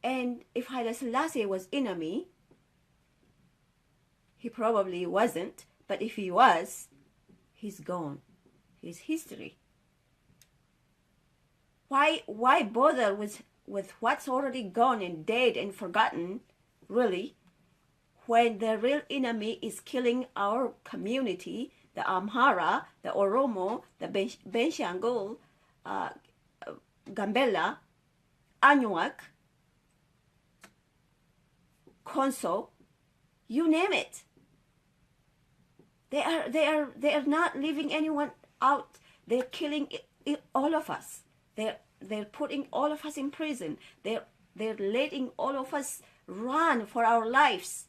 And if Haile Selassie was enemy, he probably wasn't, but if he was, he's gone. He's history. Why bother with what's already gone and dead and forgotten, really, when the real enemy is killing our community, the Amhara, the Oromo, the Benshangul, Gambela, Anuak, Konso, you name it. They are not leaving anyone out. They're killing all of us. They're putting all of us in prison. They're letting all of us run for our lives.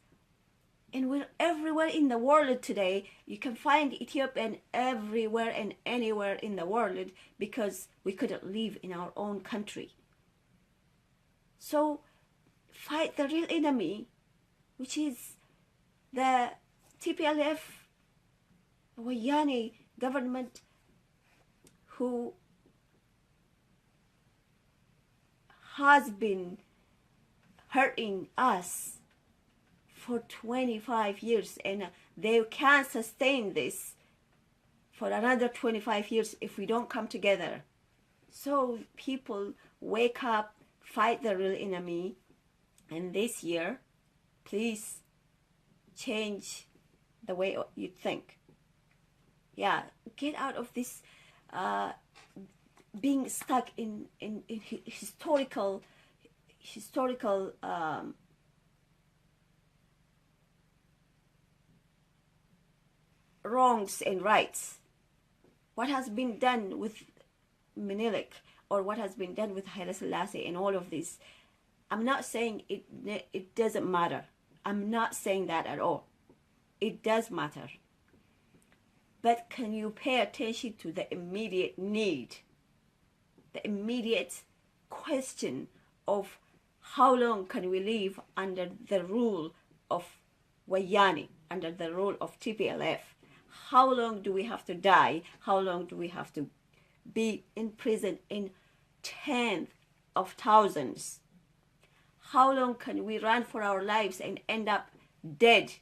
And we're everywhere in the world today. You can find Ethiopian everywhere and anywhere in the world because we couldn't live in our own country. So fight the real enemy, which is the TPLF, Wayani government, who has been hurting us for 25 years, and they can't sustain this for another 25 years if we don't come together. So people, wake up, fight the real enemy, and this year, please change the way you think. Yeah, get out of this being stuck in historical wrongs and rights. What has been done with Menelik, or what has been done with Haile Selassie and all of this, I'm not saying it doesn't matter. I'm not saying that at all. It does matter. But can you pay attention to the immediate need, the immediate question of how long can we live under the rule of Wayani, under the rule of TPLF? How long do we have to die? How long do we have to be in prison in tens of thousands? How long can we run for our lives and end up dead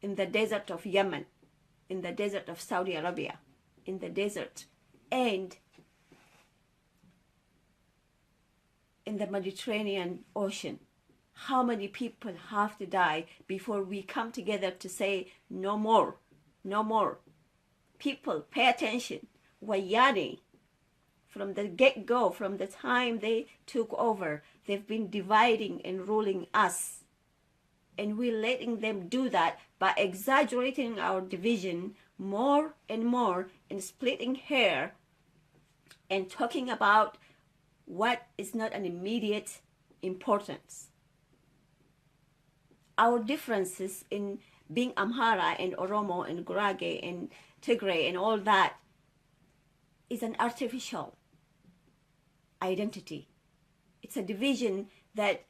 in the desert of Yemen, in the desert of Saudi Arabia, in the desert, and in the Mediterranean Ocean? How many people have to die before we come together to say no more, no more? People, pay attention. Wayani, from the get-go, from the time they took over, they've been dividing and ruling us. And we're letting them do that by exaggerating our division more and more, and splitting hair and talking about what is not an immediate importance. Our differences in being Amhara and Oromo and Gurage and Tigray and all that is an artificial identity. It's a division that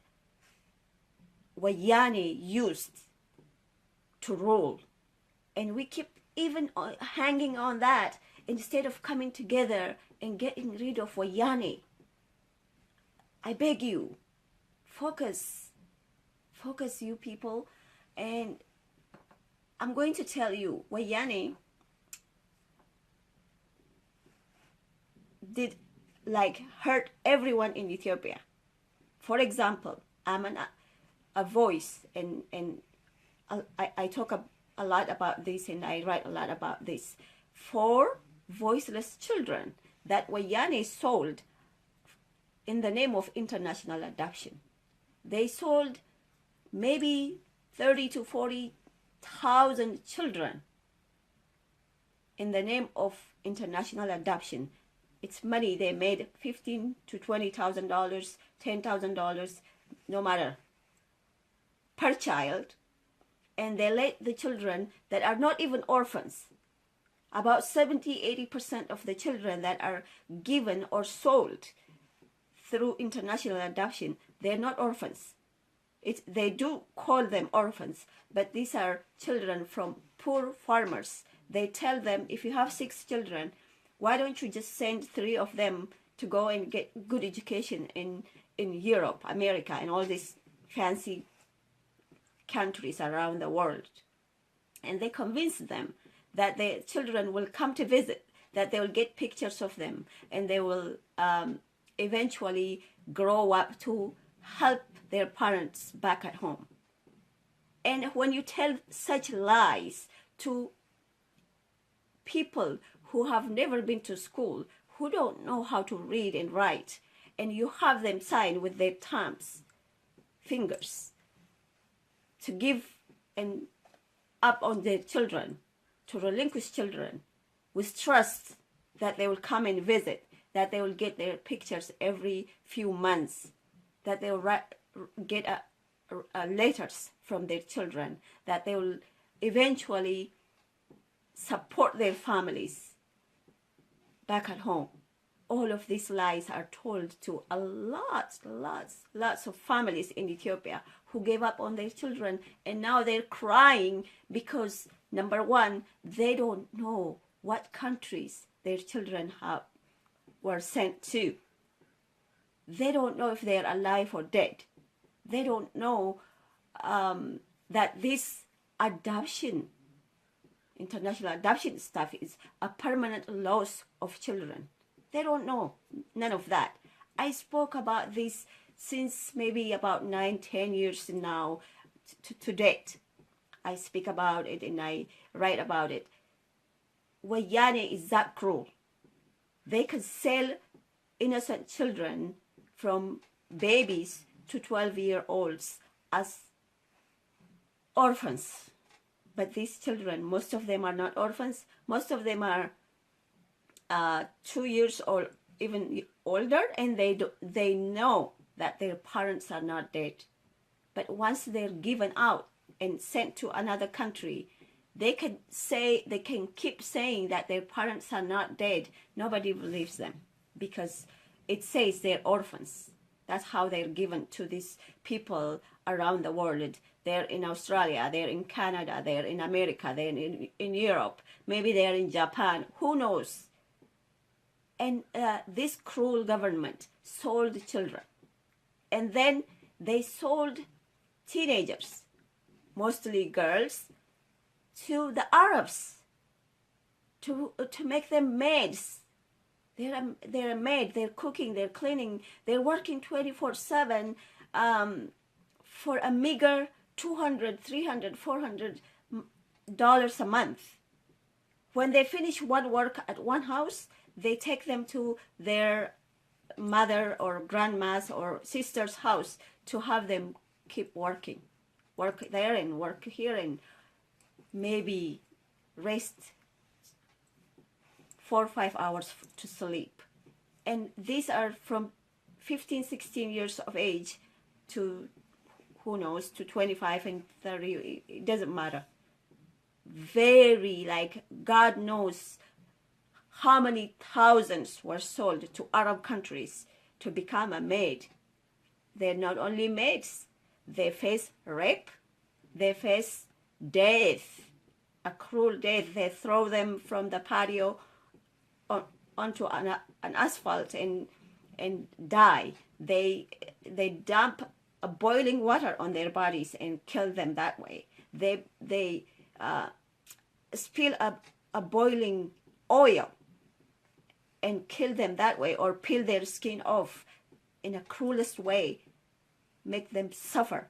Wayani used to rule. And we keep even hanging on that instead of coming together and getting rid of Wayani. I beg you, focus, you people. And I'm going to tell you, Wayani did hurt everyone in Ethiopia. For example, I'm a voice, and I talk a lot about this, and I write a lot about this, for voiceless children that Wayani sold in the name of international adoption. They sold maybe 30 to 40,000 children in the name of international adoption. It's money they made, $15,000 to $20,000, $10,000, no matter, per child. And they let the children that are not even orphans, about 70–80% of the children that are given or sold through international adoption, they're not orphans. They do call them orphans, but these are children from poor farmers. They tell them, if you have 6 children, why don't you just send 3 of them to go and get good education in Europe, America, and all these fancy countries around the world. And they convince them that their children will come to visit, that they will get pictures of them, and they will eventually grow up to help their parents back at home. And when you tell such lies to people who have never been to school, who don't know how to read and write, and you have them sign with their thumbs, fingers, to give and up on their children, to relinquish children with trust that they will come and visit, that they will get their pictures every few months, that they will get letters from their children, that they will eventually support their families back at home. All of these lies are told to a lots of families in Ethiopia who gave up on their children, and now they're crying because, number one, they don't know what countries their children were sent to. They don't know if they're alive or dead. They don't know that this adoption, international adoption stuff, is a permanent loss of children. They don't know none of that. I spoke about this since maybe about 9-10 years now to date. I speak about it and I write about it. Wayane is that cruel. They can sell innocent children from babies to 12-year-olds as orphans. But these children, most of them are not orphans. Most of them are 2 years or even older, and they know that their parents are not dead. But once they're given out and sent to another country, they can keep saying that their parents are not dead. Nobody believes them because it says they're orphans. That's how they're given to these people around the world. They're in Australia, they're in Canada, they're in America, they're in Europe, maybe they're in Japan, who knows? And this cruel government sold children. And then they sold teenagers, mostly girls, to the Arabs to make them maids. They're a maid, they're cooking, they're cleaning, they're working 24/7 for a meager $200, $300, $400 a month. When they finish one work at one house, they take them to their mother or grandma's or sister's house to have them keep working. Work there and work here and maybe rest 4 or 5 hours to sleep. And these are from 15, 16 years of age to, who knows, to 25 and 30, it doesn't matter. Very, like, God knows how many thousands were sold to Arab countries to become a maid. They're not only maids, they face rape, they face death, a cruel death. They throw them from the patio onto an asphalt and die. They dump a boiling water on their bodies and kill them that way. They spill a boiling oil and kill them that way, or peel their skin off in a cruelest way, make them suffer.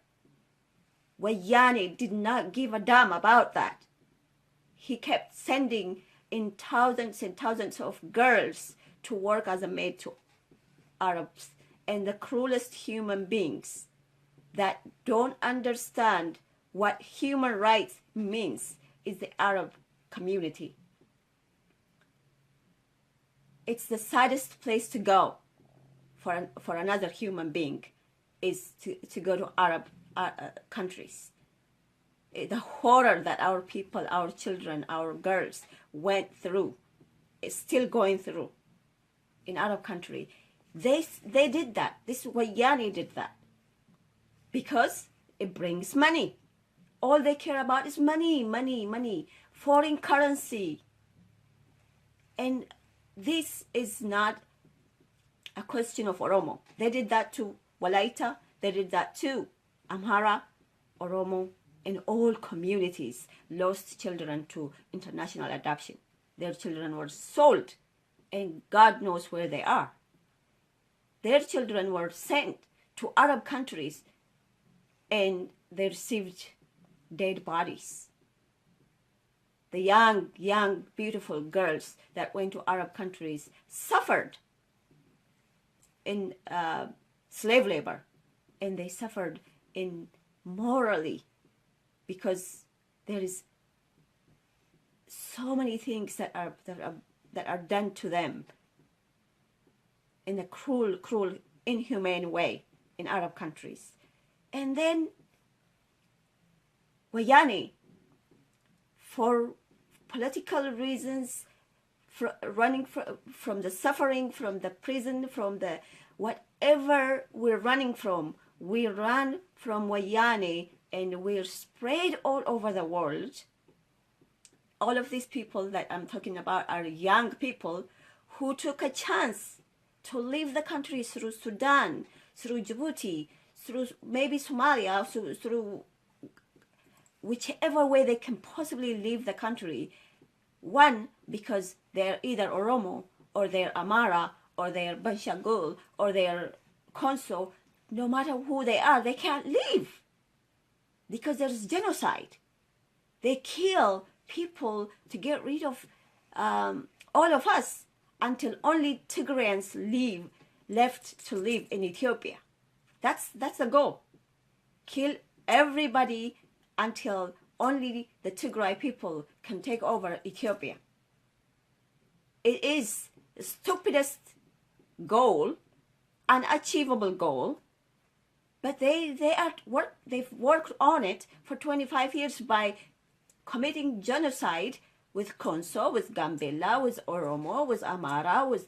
Wayane did not give a damn about that. He kept sending in thousands and thousands of girls to work as a maid to Arabs, and the cruelest human beings that don't understand what human rights means is the Arab community. It's the saddest place to go for another human being is to go to Arab countries. The horror that our people, our children, our girls went through, is still going through in Arab country. They did that. This Wayane did that because it brings money. All they care about is money, money, money, foreign currency. And this is not a question of Oromo. They did that to Walaita, they did that too. Amhara, Oromo, and all communities lost children to international adoption. Their children were sold, and God knows where they are. Their children were sent to Arab countries, and they received dead bodies. The young, beautiful girls that went to Arab countries suffered in slave labor, and they suffered in morally, because there is so many things that are done to them in a cruel, inhumane way in Arab countries. And then Wayani, for political reasons, running from the suffering, from the prison, from the whatever we're running from, we run from Wayani, and we're spread all over the world. All of these people that I'm talking about are young people who took a chance to leave the country through Sudan, through Djibouti, through maybe Somalia, through whichever way they can possibly leave the country. One, because they're either Oromo, or they're Amara, or they're Benshangul, or they're Konso. No matter who they are, they can't leave because there's genocide. They kill people to get rid of all of us until only Tigrayans left to live in Ethiopia. That's the goal. Kill everybody until only the Tigray people can take over Ethiopia. It is the stupidest goal, unachievable goal, but they've worked on it for 25 years by committing genocide with Konso, with Gambela, with Oromo, with Amara, with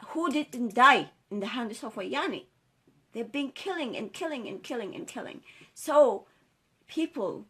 who didn't die in the hands of Wayani. They've been killing and killing and killing and killing. So people